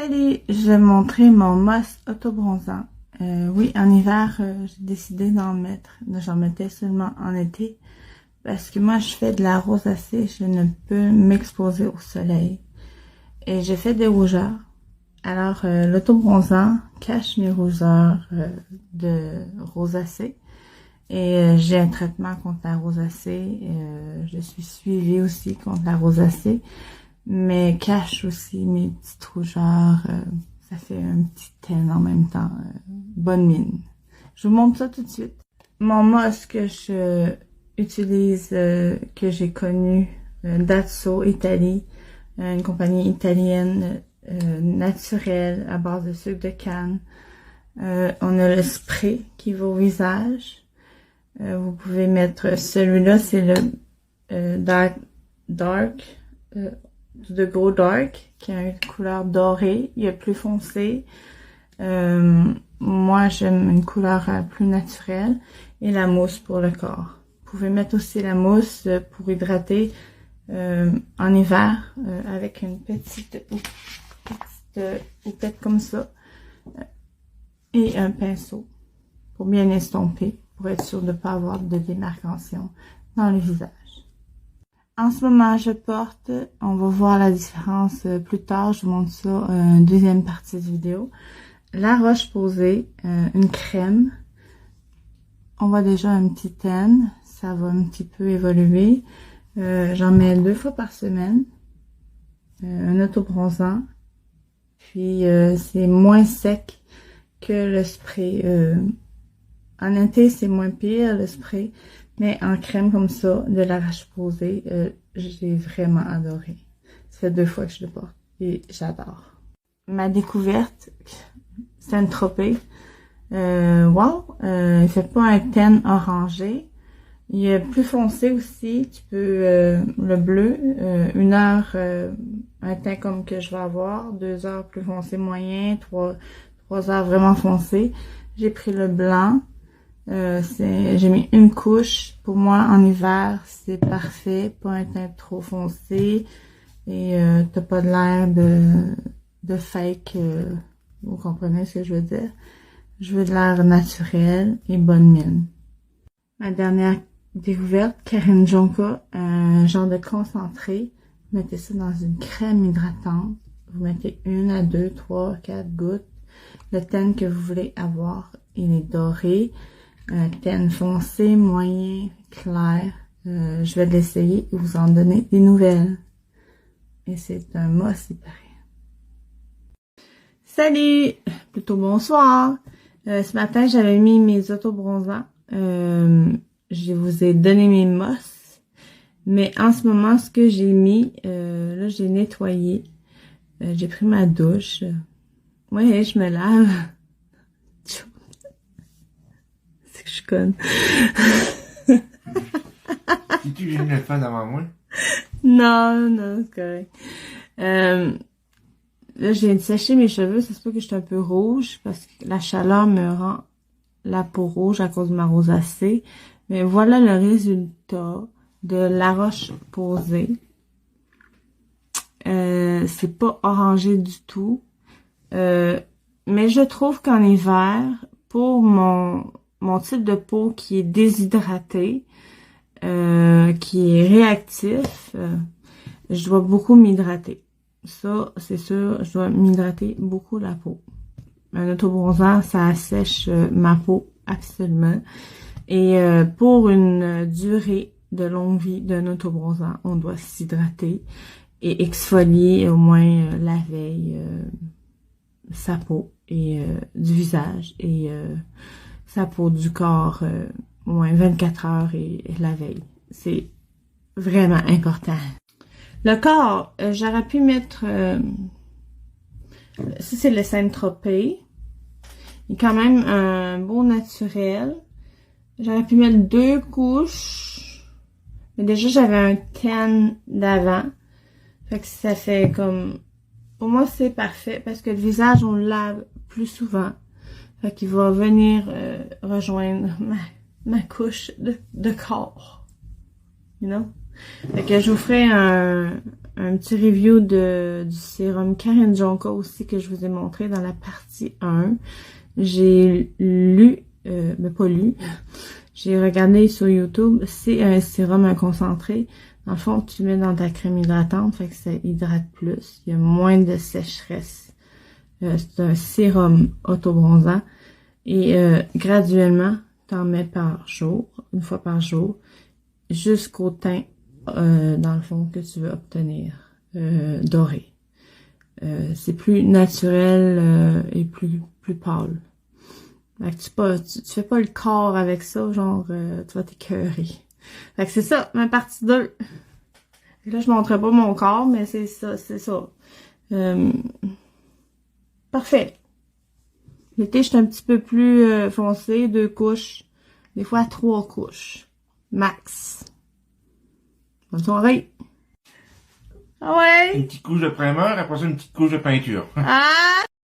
Salut, je vais montrer mon Moss autobronzant. Oui, en hiver, j'ai décidé d'en mettre. J'en mettais seulement en été. Parce que moi, je fais de la rosacée. Je ne peux m'exposer au soleil. Et j'ai fait des rougeurs. Alors, l'autobronzant cache mes rougeurs de rosacée. Et j'ai un traitement contre la rosacée. Je suis suivie aussi contre la rosacée. Mais cache aussi mes petites rougeurs. Ça fait un petit teint en même temps. Bonne mine. Je vous montre ça tout de suite. Mon Moss que je utilise, que j'ai connu, Dazzo Italie, une compagnie italienne naturelle à base de sucre de canne. On a le spray qui va au visage. Vous pouvez mettre celui-là, c'est le Dark de Go Dark, qui a une couleur dorée, il est plus foncé. Moi, j'aime une couleur plus naturelle. Et la mousse pour le corps. Vous pouvez mettre aussi la mousse pour hydrater en hiver avec une petite houppette comme ça. Et un pinceau pour bien estomper, pour être sûr de ne pas avoir de démarcation dans le visage. En ce moment, je porte, on va voir la différence plus tard, je vous montre ça deuxième partie de vidéo. La Roche-Posay, une crème. On voit déjà un petit teint, ça va un petit peu évoluer. J'en mets 2 fois par semaine. Un autobronzant. Puis c'est moins sec que le spray. En été, c'est moins pire le spray. Mais en crème comme ça, de la Roche-Posay, j'ai vraiment adoré. Ça fait 2 fois que je le porte et j'adore. Ma découverte, Saint-Tropez. Wow! Il fait pas un teint orangé. Il est plus foncé aussi. Tu peux, le bleu, 1 heure, un teint comme que je vais avoir. 2 heures plus foncé moyen. 3 heures vraiment foncé. J'ai pris le blanc. J'ai mis une couche. Pour moi, en hiver, c'est parfait. Pas un teint trop foncé. Et t'as pas de l'air de fake. Vous comprenez ce que je veux dire? Je veux de l'air naturel et bonne mine. Ma dernière découverte, Karen Jonka, un genre de concentré. Vous mettez ça dans une crème hydratante. Vous mettez 1 à 2, 3, 4 gouttes. Le teint que vous voulez avoir, il est doré. Un teint foncé, moyen, clair. Je vais l'essayer et vous en donner des nouvelles. Et c'est un Moss, il paraît. Salut! Plutôt bonsoir! Ce matin, j'avais mis mes autobronzants. Je vous ai donné mes Moss. Mais en ce moment, ce que j'ai mis, là, j'ai nettoyé. J'ai pris ma douche. Ouais, je me lave. C'est que je suis conne. Tu viens de le faire devant moi? Non, c'est correct. Là, je viens de sécher mes cheveux. Ça se peut que je suis un peu rouge parce que la chaleur me rend la peau rouge à cause de ma rosacée. Mais voilà le résultat de La Roche-Posay. C'est pas orangé du tout. Mais je trouve qu'en hiver, pour mon type de peau qui est déshydraté, qui est réactif, je dois beaucoup m'hydrater. Ça, c'est sûr, je dois m'hydrater beaucoup la peau. Un autobronzant, ça assèche ma peau absolument. Et pour une durée de longue vie d'un autobronzant, on doit s'hydrater et exfolier au moins la veille sa peau et du visage et sa peau du corps au moins 24 heures et la veille. C'est vraiment important. Le corps, j'aurais pu mettre... ça, c'est le Saint-Tropez. Il est quand même un beau naturel. J'aurais pu mettre 2 couches. Mais déjà, j'avais un tan d'avant. Fait que ça fait comme... Pour moi, c'est parfait parce que le visage, on le lave plus souvent. Fait qu'il va venir rejoindre ma couche de corps. You know? Fait que je vous ferai un petit review du sérum Karen Jonka aussi que je vous ai montré dans la partie 1. J'ai lu, mais pas lu, j'ai regardé sur YouTube, c'est un sérum à concentré. Dans le fond, tu mets dans ta crème hydratante, fait que ça hydrate plus. Il y a moins de sécheresse. C'est un sérum auto-bronzant. Et graduellement, t'en mets par jour, une fois par jour, jusqu'au teint, dans le fond, que tu veux obtenir, doré. C'est plus naturel et plus pâle. Fait que tu fais pas le corps avec ça, genre, tu vas t'écœurer. Fait que c'est ça, ma partie 2. Là, je montrerai pas mon corps, mais c'est ça, c'est ça. Parfait. L'été, je suis un petit peu plus foncé, 2 couches, des fois 3 couches, max. Bonne soirée. Ah ouais? Une petite couche de primer, après ça, une petite couche de peinture. Ah!